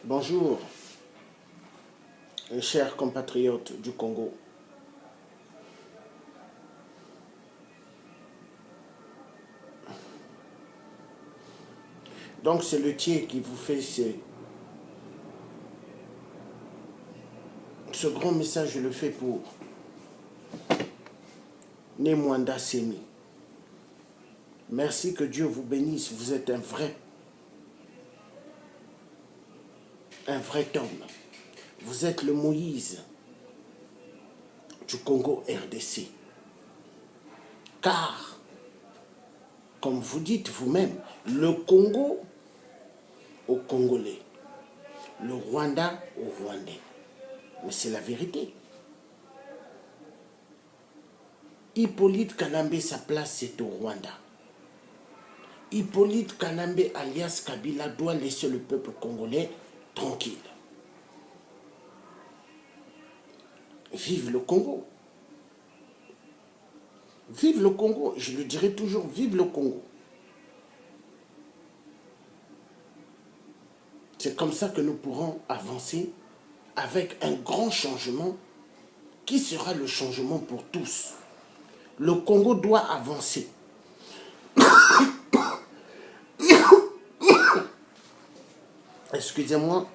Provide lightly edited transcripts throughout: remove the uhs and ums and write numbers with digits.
Bonjour, chers compatriotes du Congo. Donc c'est le Thier qui vous fait ce grand message, je le fais pour Nemwanda Semi. Merci, que Dieu vous bénisse, vous êtes un vrai homme. Vous êtes le Moïse du Congo RDC. Car, comme vous dites vous-même, le Congo aux Congolais, le Rwanda aux Rwandais. Mais c'est la vérité. Hippolyte Kanambe, sa place c'est au Rwanda. Hippolyte Kanambe alias Kabila doit laisser le peuple congolais tranquille. Vive le Congo. Vive le Congo, je le dirai toujours, vive le Congo. C'est comme ça que nous pourrons avancer avec un grand changement qui sera le changement pour tous. Le Congo doit avancer. Excusez-moi,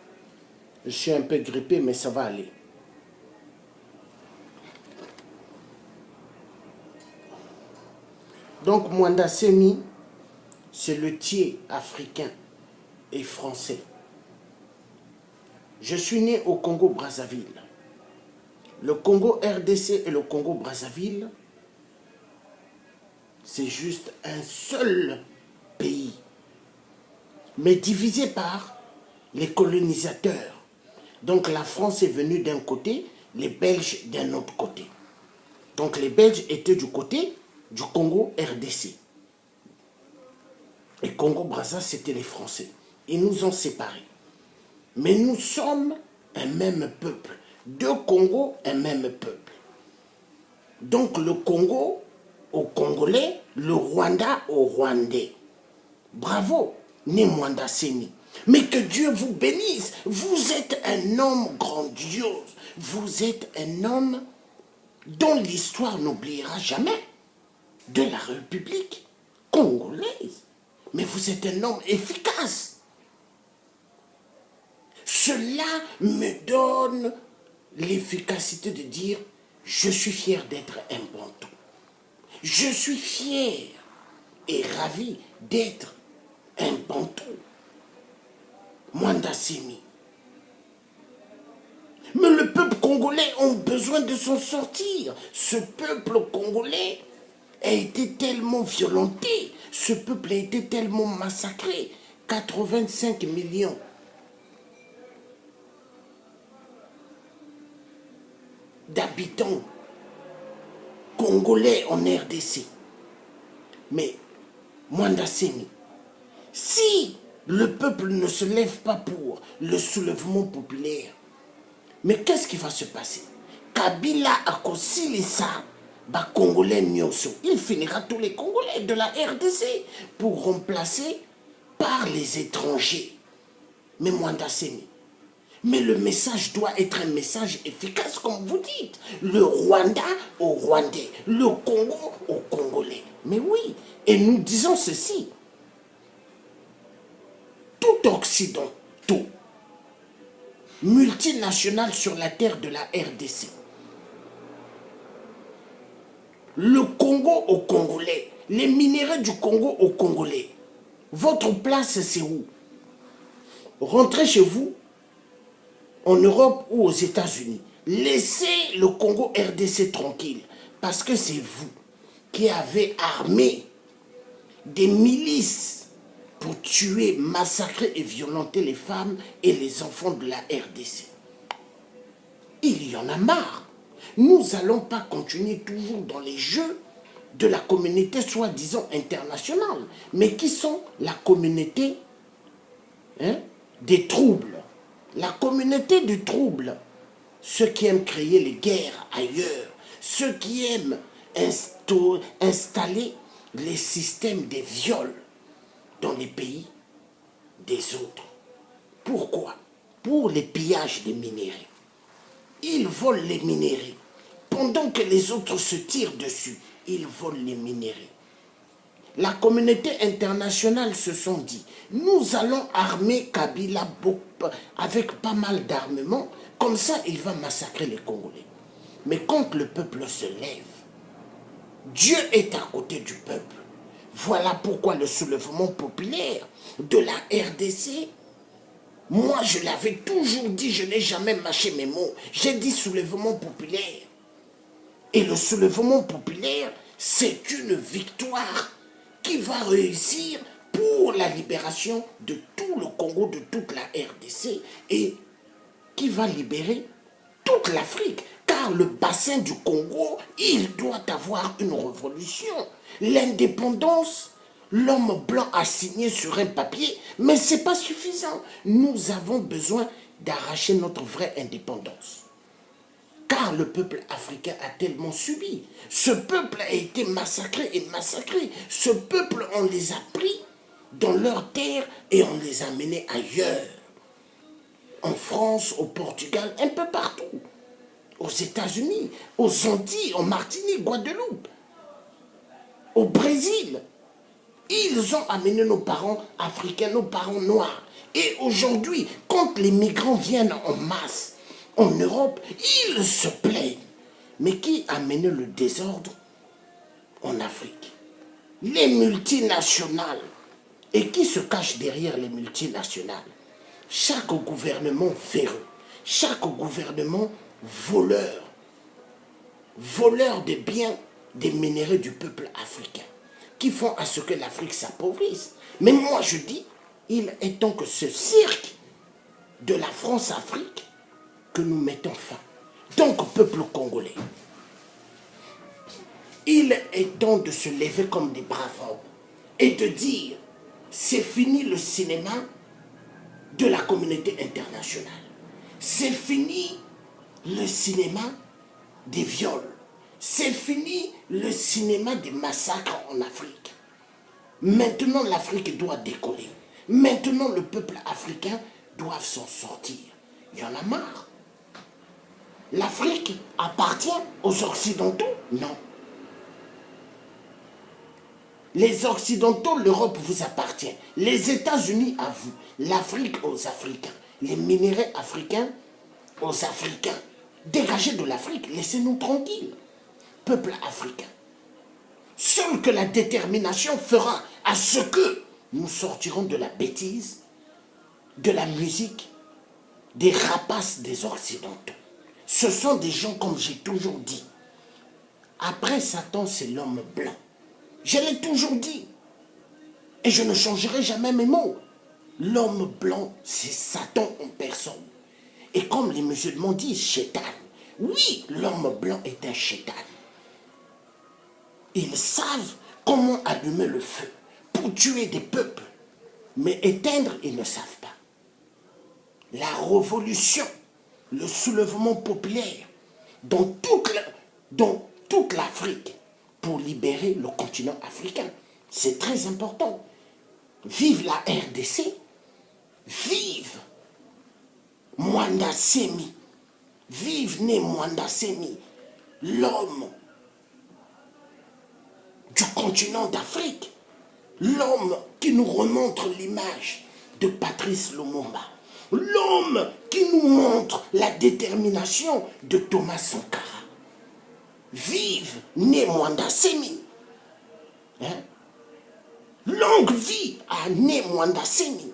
je suis un peu grippé, mais ça va aller. Donc, Mwanda Semi, c'est le Thier africain et français. Je suis né au Congo-Brazzaville. Le Congo RDC et le Congo-Brazzaville, c'est juste un seul pays, mais divisé par les colonisateurs. Donc la France est venue d'un côté, les Belges d'un autre côté. Donc les Belges étaient du côté du Congo RDC. Et Congo-Brazza, c'était les Français. Ils nous ont séparés. Mais nous sommes un même peuple. Deux Congos, un même peuple. Donc le Congo aux Congolais, le Rwanda aux Rwandais. Bravo, Nemwanda Semi. Mais que Dieu vous bénisse. Vous êtes un homme grandiose. Vous êtes un homme dont l'histoire n'oubliera jamais de la République congolaise. Mais vous êtes un homme efficace. Cela me donne l'efficacité de dire je suis fier d'être un Bantou. Je suis fier et ravi d'être un Bantou. Mwanda Semi. Mais le peuple congolais a besoin de s'en sortir. Ce peuple congolais a été tellement violenté. Ce peuple a été tellement massacré. 85 millions. D'habitants congolais en RDC. Mais, Mwanda Semi, si le peuple ne se lève pas pour le soulèvement populaire, mais qu'est-ce qui va se passer? Kabila a kosilisa ba Congolais nyonso. Il finira tous les Congolais de la RDC pour remplacer par les étrangers. Mais Mwanda Semi, mais le message doit être un message efficace, comme vous dites. Le Rwanda aux Rwandais, le Congo aux Congolais. Mais oui, et nous disons ceci. Tout Occident, tout, multinational sur la terre de la RDC. Le Congo aux Congolais, les minéraux du Congo aux Congolais. Votre place, c'est où? Rentrez chez vous, en Europe ou aux États-Unis. Laissez le Congo RDC tranquille, parce que c'est vous qui avez armé des milices pour tuer, massacrer et violenter les femmes et les enfants de la RDC. Il y en a marre. Nous n'allons pas continuer toujours dans les jeux de la communauté soi-disant internationale, mais qui sont la communauté des troubles. La communauté du trouble, ceux qui aiment créer les guerres ailleurs, ceux qui aiment installer les systèmes des viols dans les pays des autres. Pourquoi? pour les pillages des minéraux. Ils volent les minéraux. Pendant que les autres se tirent dessus, ils volent les minéraux. La communauté internationale se sont dit, nous allons armer Kabila avec pas mal d'armement, comme ça il va massacrer les Congolais. Mais quand le peuple se lève, Dieu est à côté du peuple. Voilà pourquoi le soulèvement populaire de la RDC, moi je l'avais toujours dit, je n'ai jamais mâché mes mots, j'ai dit soulèvement populaire. Et le soulèvement populaire, c'est une victoire qui va réussir pour la libération de tout le Congo, de toute la RDC, et qui va libérer toute l'Afrique. Car le bassin du Congo, il doit avoir une révolution. L'indépendance, l'homme blanc a signé sur un papier, mais ce n'est pas suffisant. Nous avons besoin d'arracher notre vraie indépendance. Car le peuple africain a tellement subi. Ce peuple a été massacré et massacré. Ce peuple, on les a pris dans leurs terres et on les a menés ailleurs. En France, au Portugal, un peu partout. Aux États-Unis, aux Antilles, en Martinique, Guadeloupe, au Brésil. Ils ont amené nos parents africains, nos parents noirs. Et aujourd'hui, quand les migrants viennent en masse en Europe, ils se plaignent. Mais qui a mené le désordre en Afrique? Les multinationales. Et qui se cache derrière les multinationales? Chaque gouvernement véreux, chaque gouvernement voleur des biens, des minéraux du peuple africain, qui font à ce que l'Afrique s'appauvrisse. Mais moi je dis, il est temps que ce cirque de la France-Afrique, que nous mettons fin. Donc, peuple congolais, il est temps de se lever comme des braves hommes et de dire, c'est fini le cinéma de la communauté internationale. C'est fini le cinéma des viols. C'est fini le cinéma des massacres en Afrique. Maintenant, l'Afrique doit décoller. Maintenant, le peuple africain doit s'en sortir. Il y en a marre. L'Afrique appartient aux Occidentaux? Non. Les Occidentaux, l'Europe vous appartient. Les États-Unis à vous. L'Afrique aux Africains. Les minéraux africains aux Africains. Dégagez de l'Afrique, laissez-nous tranquilles. Peuple africain. Seule que la détermination fera à ce que nous sortirons de la bêtise, de la musique, des rapaces des Occidentaux. Ce sont des gens, comme j'ai toujours dit, après Satan, c'est l'homme blanc. Je l'ai toujours dit. Et je ne changerai jamais mes mots. L'homme blanc, c'est Satan en personne. Et comme les musulmans disent, Shaitan. Oui, l'homme blanc est un Shaitan. Ils savent comment allumer le feu pour tuer des peuples. Mais éteindre, ils ne savent pas. La révolution, le soulèvement populaire dans toute l'Afrique pour libérer le continent africain. C'est très important. Vive la RDC, vive Mwanda Semi, vive Né Mwanda Semi, l'homme du continent d'Afrique, l'homme qui nous remontre l'image de Patrice Lumumba, l'homme qui nous montre la détermination de Thomas Sankara. Vive Né Mwanda Semi. Longue vie à Né Mwanda Semi.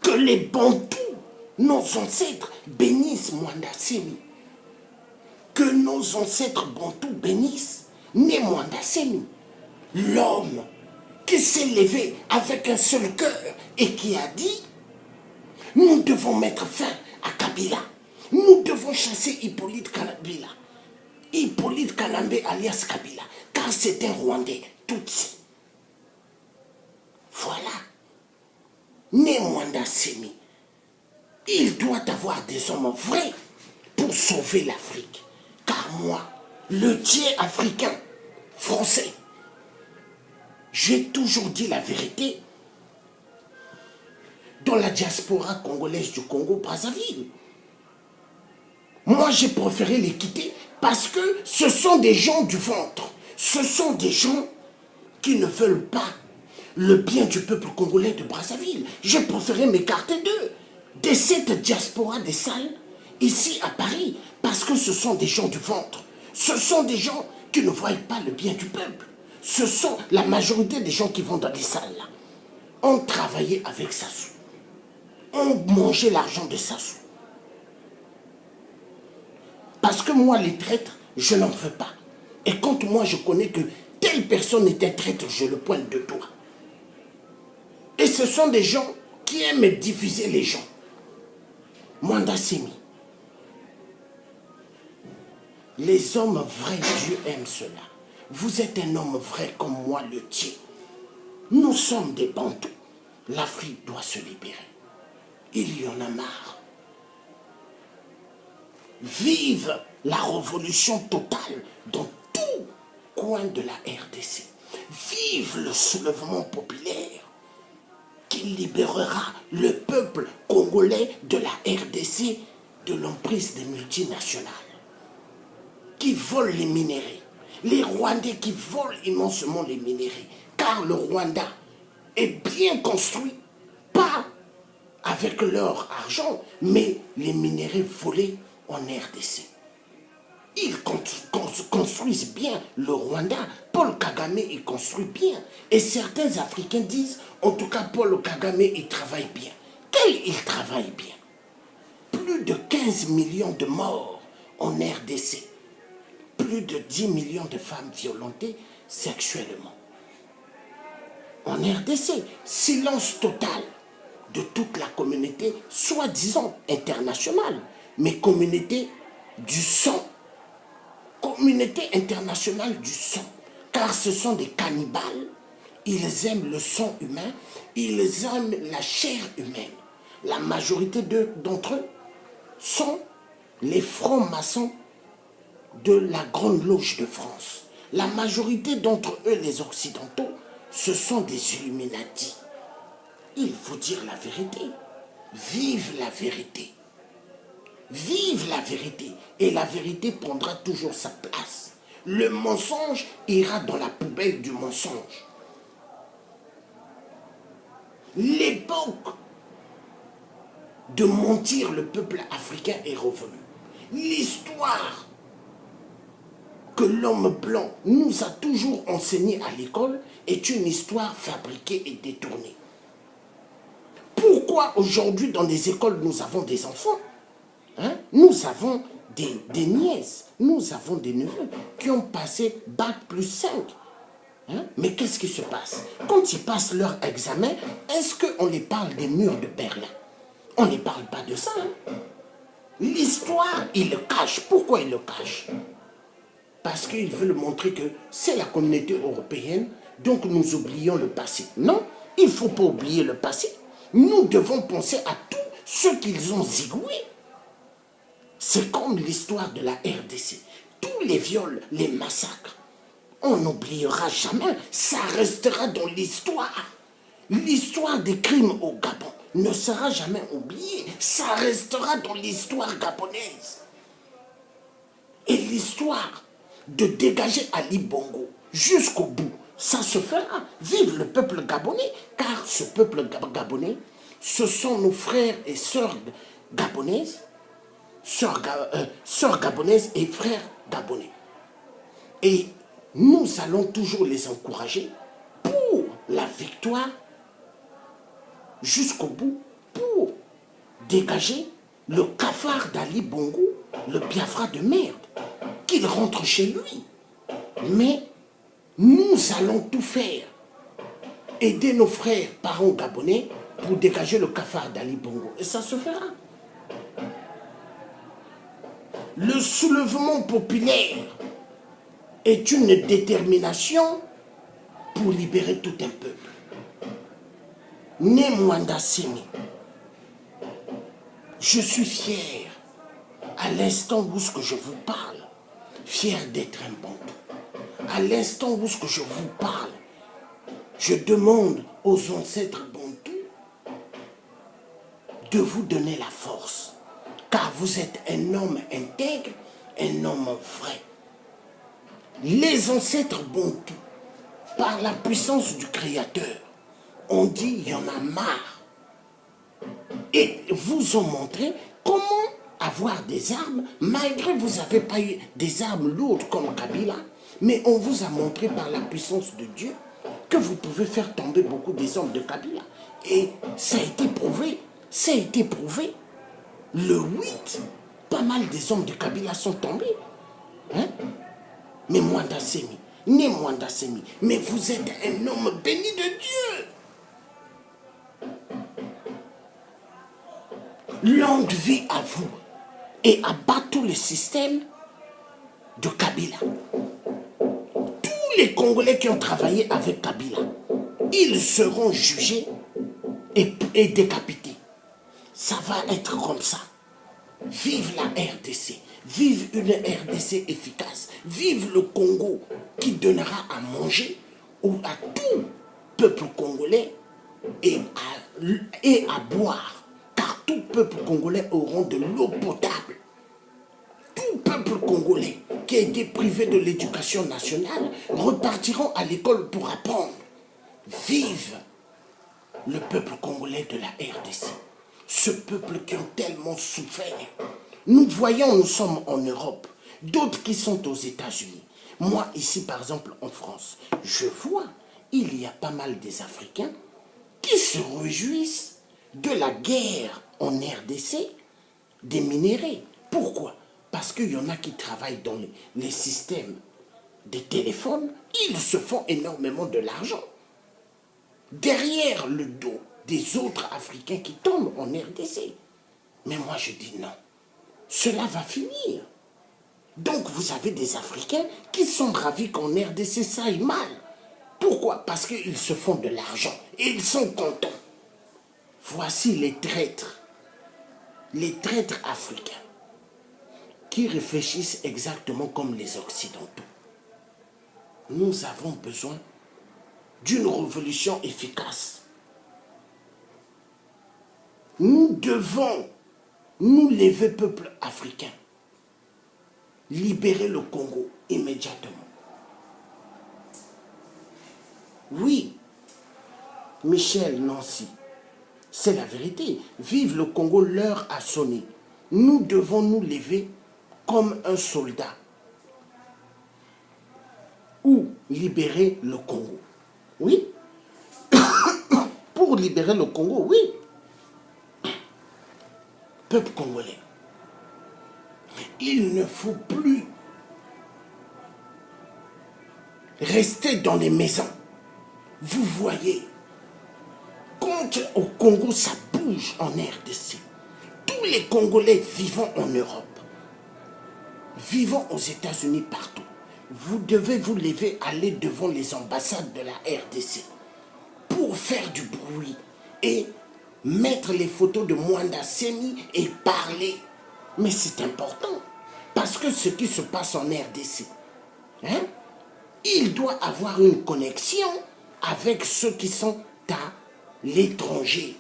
Que les Bantous, nos ancêtres, bénissent Mwanda Semi. Que nos ancêtres Bantous bénissent Né Mwanda Semi. L'homme qui s'est levé avec un seul cœur et qui a dit, nous devons mettre fin à Kabila. Nous devons chasser Hippolyte Kabila. Hippolyte Kanambe alias Kabila, car c'est un Rwandais, Tutsi. Voilà. Né Mwanda Semi. Il doit avoir des hommes vrais pour sauver l'Afrique. Car moi, le Dieu africain, français, j'ai toujours dit la vérité. dans la diaspora congolaise du Congo-Brazzaville. Moi, j'ai préféré les quitter parce que ce sont des gens du ventre. Ce sont des gens qui ne veulent pas le bien du peuple congolais de Brazzaville. J'ai préféré m'écarter d'eux, de cette diaspora des salles, ici à Paris, parce que ce sont des gens du ventre. Ce sont des gens qui ne voient pas le bien du peuple. Ce sont la majorité des gens qui vont dans les salles là. On travaillait avec Sassou. On mangeait l'argent de Sassou. Parce que moi, les traîtres, je n'en veux pas. Et quand moi, je connais que telle personne était traître, je le pointe de doigt. Et ce sont des gens qui aiment diviser les gens. Mwanda Semi. Les hommes vrais, Dieu aime cela. Vous êtes un homme vrai comme moi, le tien. Nous sommes des bantous. L'Afrique doit se libérer. Il y en a marre. Vive la révolution totale dans tout coin de la RDC. Vive le soulèvement populaire qui libérera le peuple congolais de la RDC de l'emprise des multinationales qui volent les minéraux. Les Rwandais qui volent immensément les minéraux. Car le Rwanda est bien construit, pas avec leur argent, mais les minéraux volés en RDC. Ils construisent bien le Rwanda. Paul Kagame, il construit bien. Et certains Africains disent, en tout cas, Paul Kagame, il travaille bien. Il travaille bien. Plus de 15 millions de morts en RDC. Plus de 10 millions de femmes violentées sexuellement. En RDC, silence total de toute la communauté, soi-disant internationale, mais communauté du sang. Communauté internationale du sang. Car ce sont des cannibales. Ils aiment le sang humain. Ils aiment la chair humaine. La majorité d'entre eux sont les francs-maçons de la Grande Loge de France. La majorité d'entre eux, les Occidentaux, ce sont des Illuminati. Il faut dire la vérité. Vive la vérité. Vive la vérité. Et la vérité prendra toujours sa place. Le mensonge ira dans la poubelle du mensonge. L'époque de mentir le peuple africain est revenue. L'histoire que l'homme blanc nous a toujours enseigné à l'école est une histoire fabriquée et détournée. Pourquoi aujourd'hui dans les écoles nous avons des enfants, nous avons des nièces, nous avons des neveux qui ont passé Bac plus 5. Mais qu'est-ce qui se passe? Quand ils passent leur examen, est-ce qu'on les parle des murs de Berlin? On ne parle pas de ça. L'histoire, ils le cachent. Pourquoi ils le cachent? Parce qu'ils veulent montrer que c'est la communauté européenne, donc nous oublions le passé. Non, il ne faut pas oublier le passé. Nous devons penser à tout ce qu'ils ont zigoué. C'est comme l'histoire de la RDC. Tous les viols, les massacres, on n'oubliera jamais. Ça restera dans l'histoire. L'histoire des crimes au Gabon ne sera jamais oubliée. Ça restera dans l'histoire gabonaise. Et l'histoire de dégager Ali Bongo jusqu'au bout, ça se fera. Vive le peuple gabonais, car ce peuple gabonais, ce sont nos frères et sœurs gabonaises, sœurs gabonaises et frères gabonais. Et nous allons toujours les encourager pour la victoire jusqu'au bout, pour dégager le cafard d'Ali Bongo, le Biafra de merde, qu'il rentre chez lui. Mais nous allons tout faire, aider nos frères parents gabonais pour dégager le cafard d'Ali Bongo. Et ça se fera. Le soulèvement populaire est une détermination pour libérer tout un peuple. Né Mwanda Semi, je suis fier, à l'instant où je vous parle, fier d'être un bantou. À l'instant où je vous parle, je demande aux ancêtres bantous de vous donner la force. Car vous êtes un homme intègre, un homme vrai. Les ancêtres Bantou, par la puissance du Créateur, ont dit il y en a marre. Et vous ont montré comment avoir des armes, malgré que vous n'avez pas eu des armes lourdes comme Kabila, mais on vous a montré par la puissance de Dieu que vous pouvez faire tomber beaucoup des hommes de Kabila. Et ça a été prouvé, ça a été prouvé. Le 8, pas mal des hommes de Kabila sont tombés. Hein? Mais Mwanda Semi, mais vous êtes un homme béni de Dieu. Longue vie à vous et abat tous les systèmes de Kabila. Tous les Congolais qui ont travaillé avec Kabila, ils seront jugés et décapités. Ça va être comme ça. Vive la RDC, vive une RDC efficace, vive le Congo qui donnera à manger à tout peuple congolais et à boire, car tout peuple congolais auront de l'eau potable. Tout peuple congolais qui a été privé de l'éducation nationale repartiront à l'école pour apprendre. Vive le peuple congolais de la RDC. Ce peuple qui ont tellement souffert. Nous voyons, nous sommes en Europe, d'autres qui sont aux États-Unis. Moi, ici, par exemple, en France, je vois, il y a pas mal des Africains qui se réjouissent de la guerre en RDC des minéraux. Pourquoi? Parce qu'il y en a qui travaillent dans les systèmes des téléphones, ils se font énormément de l'argent. Derrière le dos des autres Africains qui tombent en RDC. Mais moi je dis non. Cela va finir. Donc vous avez des Africains qui sont ravis qu'en RDC ça aille mal. Pourquoi? Parce qu'ils se font de l'argent et ils sont contents. Voici les traîtres africains qui réfléchissent exactement comme les Occidentaux. Nous avons besoin d'une révolution efficace. Nous devons nous lever, peuple africain, libérer le Congo immédiatement. Oui, Michel, Nancy, c'est la vérité. Vive le Congo, l'heure a sonné. Nous devons nous lever comme un soldat ou libérer le Congo. Oui, pour libérer le Congo, oui. Peuple congolais, il ne faut plus rester dans les maisons. Vous voyez, quand au Congo ça bouge en RDC, tous les Congolais vivant en Europe, vivant aux États-Unis, partout, vous devez vous lever, aller devant les ambassades de la RDC pour faire du bruit et mettre les photos de Mwanda Semi et parler. Mais c'est important, parce que ce qui se passe en RDC, hein, il doit avoir une connexion avec ceux qui sont à l'étranger.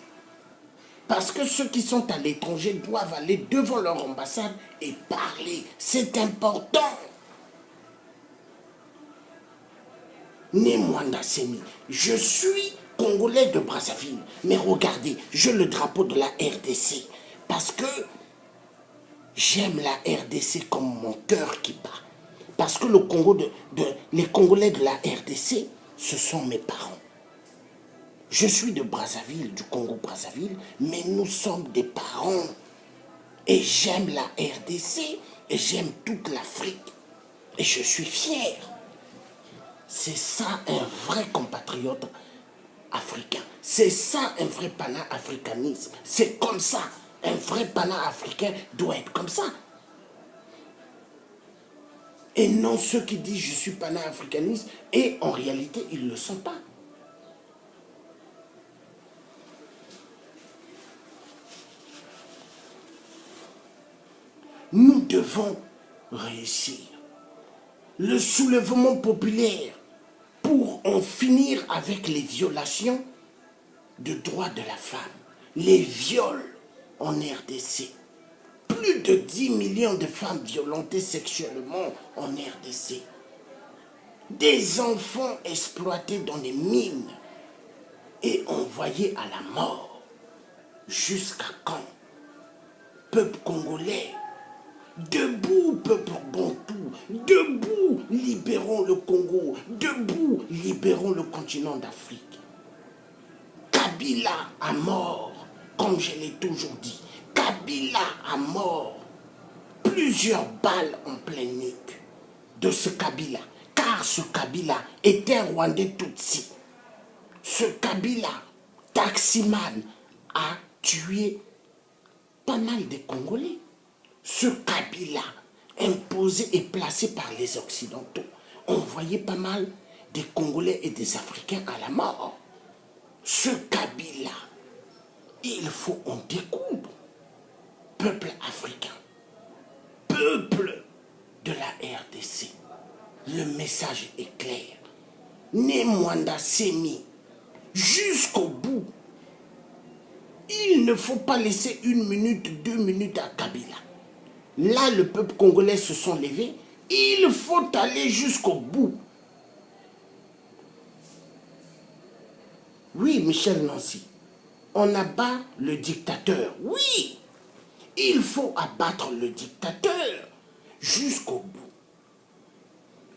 Parce que ceux qui sont à l'étranger doivent aller devant leur ambassade et parler. C'est important. Né Mwanda Semi, je suis Congolais de Brazzaville, mais regardez, j'ai le drapeau de la RDC, parce que j'aime la RDC comme mon cœur qui bat. Parce que le Congo les Congolais de la RDC, ce sont mes parents. Je suis de Brazzaville, du Congo-Brazzaville, mais nous sommes des parents. Et j'aime la RDC, et j'aime toute l'Afrique. Et je suis fier. C'est ça un vrai compatriote africain. C'est ça un vrai panafricanisme. C'est comme ça. Un vrai panafricain doit être comme ça. Et non ceux qui disent je suis panafricaniste et en réalité ils ne le sont pas. Nous devons réussir le soulèvement populaire pour en finir avec les violations de droits de la femme, les viols en RDC. Plus de 10 millions de femmes violentées sexuellement en RDC. Des enfants exploités dans les mines et envoyés à la mort. Jusqu'à quand? Peuple congolais, debout, peuple bantou, debout, libérons le Congo, debout, libérons le continent d'Afrique. Kabila à mort, comme je l'ai toujours dit. Kabila à mort. Plusieurs balles en pleine nuque de ce Kabila. Car ce Kabila était un Rwandais Tutsi. Ce Kabila, taximan, a tué pas mal de Congolais. Ce Kabila, imposé et placé par les Occidentaux, envoyait pas mal des Congolais et des Africains à la mort. Ce Kabila, il faut en découdre. Peuple africain, peuple de la RDC, le message est clair. Né Mwanda Semi, jusqu'au bout. Il ne faut pas laisser 1 minute, 2 minutes à Kabila. Là, le peuple congolais se sont levés. Il faut aller jusqu'au bout. Oui, Michel Nancy, on abat le dictateur. Oui, il faut abattre le dictateur jusqu'au bout.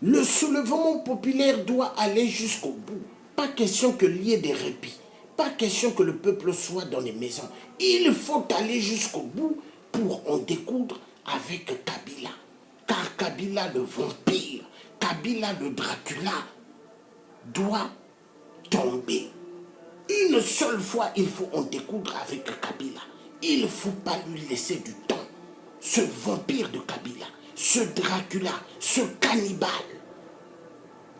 Le soulèvement populaire doit aller jusqu'au bout. Pas question qu'il y ait des répits. Pas question que le peuple soit dans les maisons. Il faut aller jusqu'au bout pour en découdre avec Kabila. Car Kabila le vampire, Kabila le Dracula doit tomber. Une seule fois, il faut en découdre avec Kabila. Il ne faut pas lui laisser du temps. Ce vampire de Kabila, ce Dracula, ce cannibale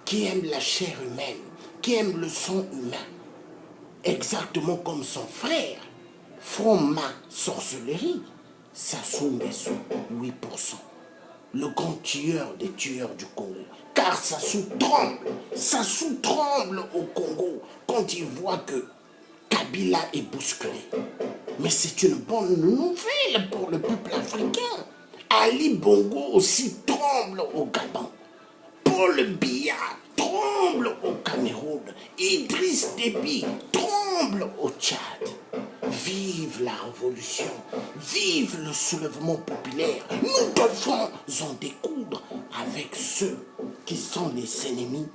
qui aime la chair humaine, qui aime le sang humain, exactement comme son frère, Froma Sorcellerie, Sassou Nguesso, 8%. Le grand tueur des tueurs du Congo. Car Sassou tremble au Congo quand il voit que Kabila est bousculé. Mais c'est une bonne nouvelle pour le peuple africain. Ali Bongo aussi tremble au Gabon. Paul Biya tremble au Cameroun. Idriss Déby tremble au Tchad. Vive la révolution, vive le soulèvement populaire. Nous devons en découdre avec ceux qui sont les ennemis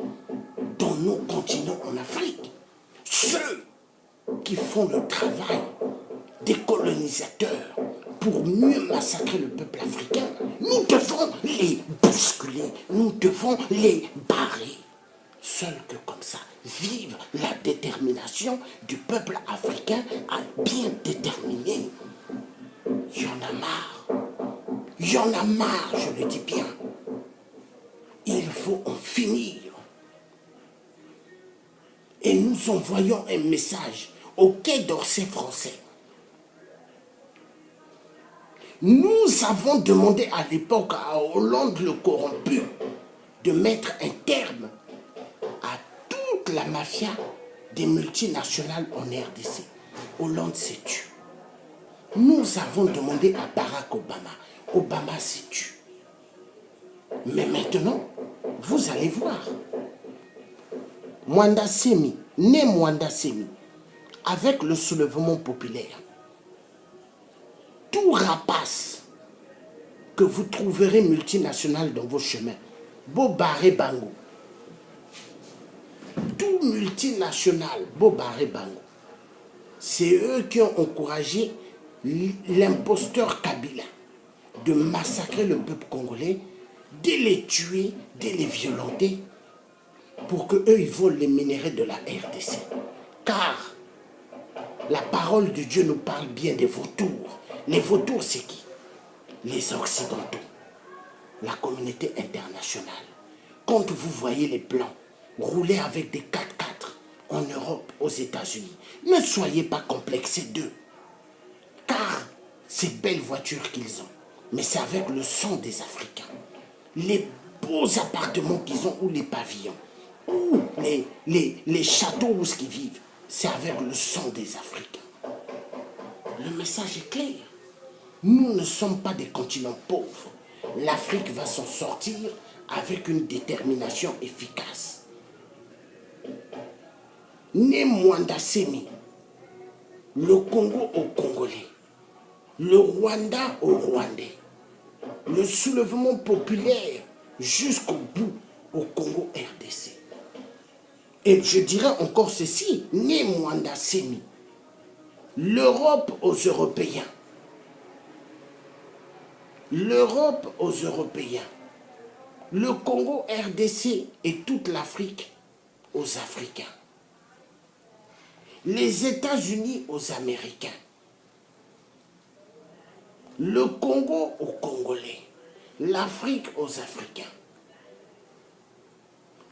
dans nos continents en Afrique. Ceux qui font le travail des colonisateurs pour mieux massacrer le peuple africain. Nous devons les bousculer, nous devons les barrer. Seul que comme ça, vive la détermination du peuple africain à bien déterminer. Il y en a marre. Il y en a marre, je le dis bien. Il faut en finir. Et nous envoyons un message au Quai d'Orsay français. Nous avons demandé à l'époque à Hollande le corrompu de mettre un terme à toute la mafia des multinationales en RDC. Hollande s'est tué. Nous avons demandé à Barack Obama. Obama s'est tué. Mais maintenant, vous allez voir. Mwanda Semi, né Mwanda Semi, avec le soulèvement populaire, tout rapace que vous trouverez multinational dans vos chemins, Bobaré Bango, tout multinational, Bobaré Bango, c'est eux qui ont encouragé l'imposteur Kabila de massacrer le peuple congolais, de les tuer, de les violenter, pour qu'eux, ils volent les minéraux de la RDC. Car la parole de Dieu nous parle bien des vautours. Les vautours, c'est qui? Les Occidentaux, la communauté internationale. Quand vous voyez les Blancs rouler avec des 4x4 en Europe, aux États-Unis, ne soyez pas complexés d'eux. Car ces belles voitures qu'ils ont, mais c'est avec le sang des Africains. Les beaux appartements qu'ils ont ou les pavillons, ou les châteaux où ils vivent, c'est avec le sang des Africains. Le message est clair. Nous ne sommes pas des continents pauvres. L'Afrique va s'en sortir avec une détermination efficace. Né Mwanda Semi, le Congo aux Congolais, le Rwanda aux Rwandais, le soulèvement populaire jusqu'au bout au Congo RDC. Et je dirais encore ceci, né Mwanda Semi, l'Europe aux Européens, l'Europe aux Européens, le Congo RDC et toute l'Afrique aux Africains, les États-Unis aux Américains, le Congo aux Congolais, l'Afrique aux Africains.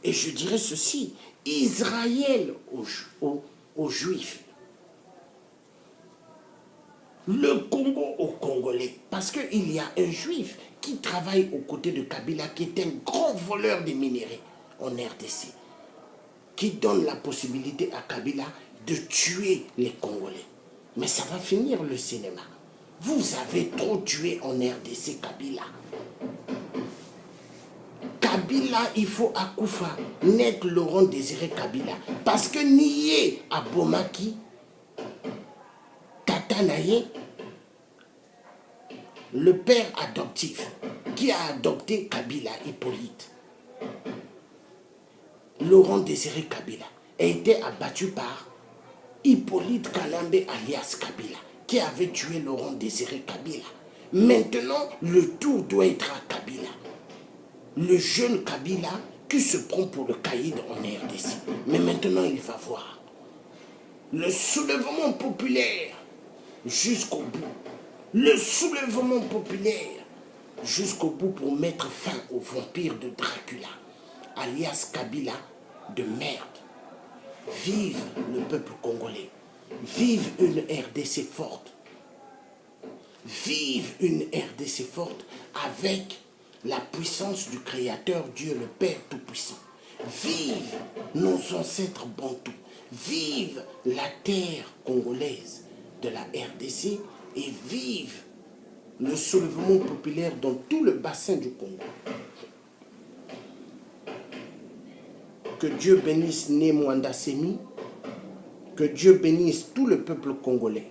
Et je dirais ceci, Israël aux Juifs, le Congo aux Congolais, parce qu'il y a un Juif qui travaille aux côtés de Kabila, qui est un grand voleur des minéraux en RDC, qui donne la possibilité à Kabila de tuer les Congolais. Mais ça va finir le cinéma. Vous avez trop tué en RDC Kabila. Kabila, il faut à Koufa, net Laurent Désiré Kabila. Parce que nié à Bomaki, Tata Naye, le père adoptif qui a adopté Kabila, Hippolyte, Laurent Désiré Kabila, a été abattu par Hippolyte Kalambe alias Kabila, qui avait tué Laurent Désiré Kabila. Maintenant, le tour doit être à Kabila. Le jeune Kabila qui se prend pour le caïd en RDC. Mais maintenant, il va voir. Le soulèvement populaire jusqu'au bout. Le soulèvement populaire jusqu'au bout pour mettre fin au vampire de Dracula, alias Kabila de merde. Vive le peuple congolais. Vive une RDC forte. Vive une RDC forte avec la puissance du Créateur Dieu le Père Tout-Puissant. Vive nos ancêtres bantous. Vive la terre congolaise de la RDC et vive le soulèvement populaire dans tout le bassin du Congo. Que Dieu bénisse Né Mwanda Semi, que Dieu bénisse tout le peuple congolais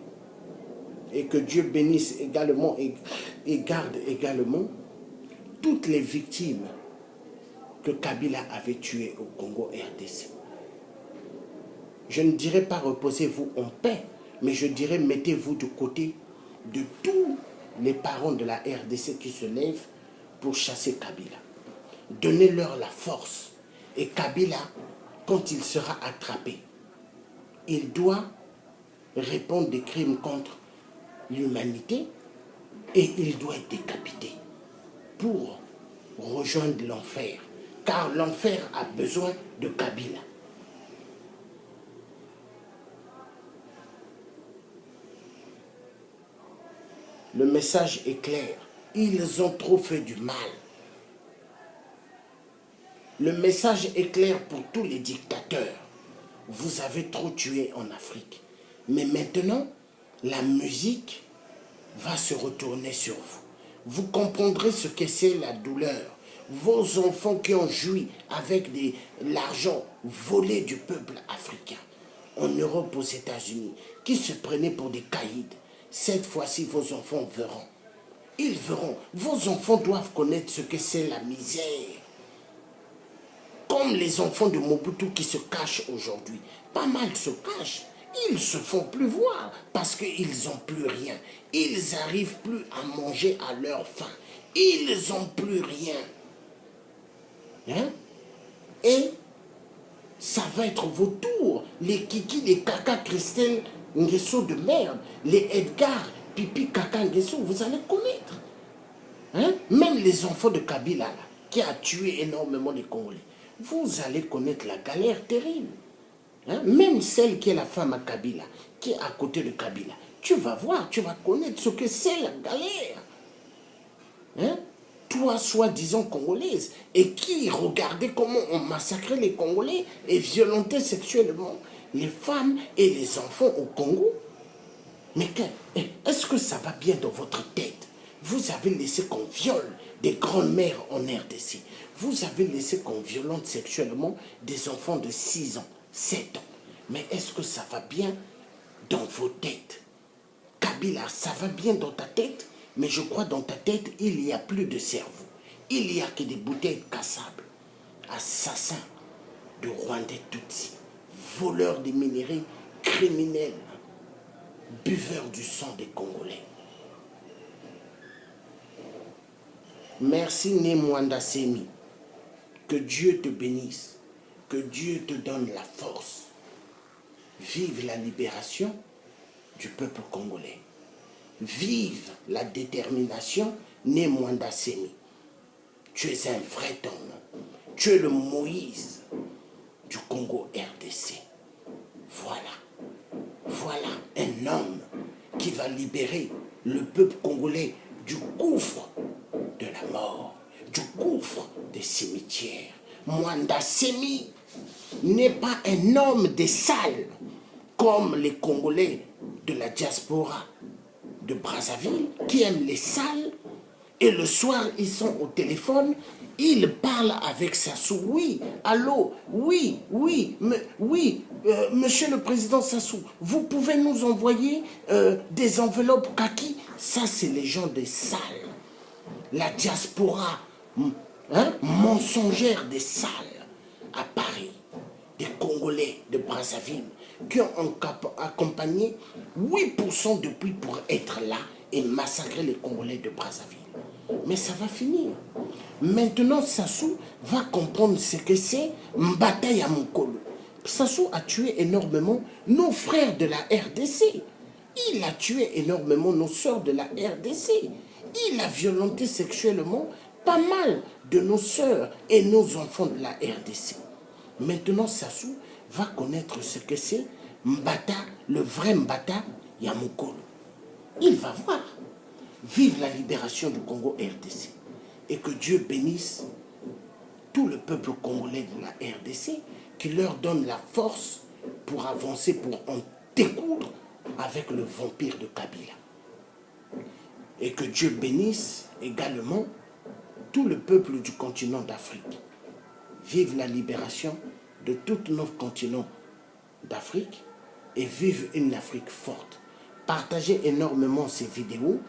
et que Dieu bénisse également et garde également toutes les victimes que Kabila avait tuées au Congo RDC. Je ne dirais pas reposez-vous en paix, mais je dirais mettez-vous du côté de tous les parents de la RDC qui se lèvent pour chasser Kabila. Donnez-leur la force. Et Kabila, quand il sera attrapé, il doit répondre des crimes contre l'humanité et il doit être décapité pour rejoindre l'enfer. Car l'enfer a besoin de Kabila. Le message est clair. Ils ont trop fait du mal. Le message est clair pour tous les dictateurs. Vous avez trop tué en Afrique. Mais maintenant, la musique va se retourner sur vous. Vous comprendrez ce que c'est la douleur. Vos enfants qui ont joui avec l'argent volé du peuple africain, en Europe, aux États-Unis, qui se prenaient pour des caïds. Cette fois-ci, vos enfants verront. Ils verront. Vos enfants doivent connaître ce que c'est la misère. Comme les enfants de Mobutu qui se cachent aujourd'hui. Pas mal se cachent. Ils se font plus voir parce qu'ils n'ont plus rien. Ils n'arrivent plus à manger à leur faim. Ils n'ont plus rien. Hein? Et ça va être vos tours. Les Kiki, les Kaka, Christelle, Nguesso de merde. Les Edgar, Pipi, Kaka, Nguesso, vous allez connaître. Hein? Même les enfants de Kabila, là, qui a tué énormément de Congolais. Vous allez connaître la galère terrible. Hein? Même celle qui est la femme à Kabila, qui est à côté de Kabila. Tu vas voir, tu vas connaître ce que c'est la galère. Hein? Toi, soi-disant congolaise, et qui regardait comment on massacrait les Congolais et violentait sexuellement les femmes et les enfants au Congo. Mais est-ce que ça va bien dans votre tête? Vous avez laissé qu'on viole des grandes-mères en RDC. Vous avez laissé qu'on violente sexuellement des enfants de 6 ans, 7 ans. Mais est-ce que ça va bien dans vos têtes? Kabila, ça va bien dans ta tête, mais je crois dans ta tête, il n'y a plus de cerveau. Il n'y a que des bouteilles cassables. Assassins de Rwandais Tutsis, voleurs des minéraux, criminels, buveurs du sang des Congolais. Merci Némwanda Semi. Que Dieu te bénisse. Que Dieu te donne la force. Vive la libération du peuple congolais. Vive la détermination Némwanda Semi. Tu es un vrai homme. Tu es le Moïse du Congo RDC. Voilà un homme qui va libérer le peuple congolais du gouffre de la mort, du gouffre des cimetières. Mwanda Semi n'est pas un homme des salles comme les Congolais de la diaspora de Brazzaville qui aiment les salles et le soir ils sont au téléphone, ils parlent avec Sassou. Oui, allô, oui, monsieur le président Sassou, vous pouvez nous envoyer des enveloppes kaki. Ça, c'est les gens des salles. La diaspora mensongère des salles à Paris, des Congolais de Brazzaville qui ont accompagné 8% depuis pour être là et massacrer les Congolais de Brazzaville. Mais ça va finir. Maintenant, Sassou va comprendre ce que c'est Mbata ya Mukolo. Sassou a tué énormément nos frères de la RDC. Il a tué énormément nos sœurs de la RDC. Il a violenté sexuellement pas mal de nos sœurs et nos enfants de la RDC. Maintenant, Sassou va connaître ce que c'est Mbata, le vrai Mbata ya Mukolo. Il va voir. Vive la libération du Congo RDC. Et que Dieu bénisse tout le peuple congolais de la RDC, qui leur donne la force pour avancer, pour en découdre avec le vampire de Kabila. Et que Dieu bénisse également tout le peuple du continent d'Afrique. Vive la libération de tout notre continent d'Afrique et vive une Afrique forte. Partagez énormément ces vidéos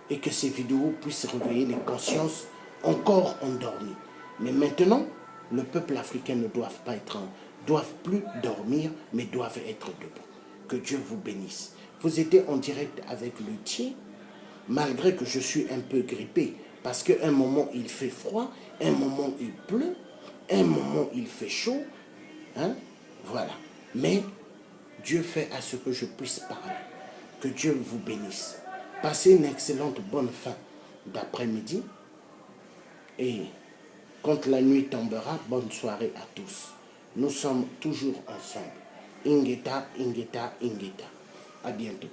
et que ces vidéos puissent réveiller les consciences encore endormies. Mais maintenant, le peuple africain ne doit plus dormir, mais doivent être debout. Que Dieu vous bénisse. Vous étiez en direct avec Luthier, malgré que je suis un peu grippé, parce qu'un moment il fait froid, un moment il pleut, un moment il fait chaud, hein? Voilà. Mais Dieu fait à ce que je puisse parler. Que Dieu vous bénisse. Passez une excellente bonne fin d'après-midi. Et quand la nuit tombera, bonne soirée à tous. Nous sommes toujours ensemble. Ingeta, Ingeta, Ingeta. À bientôt.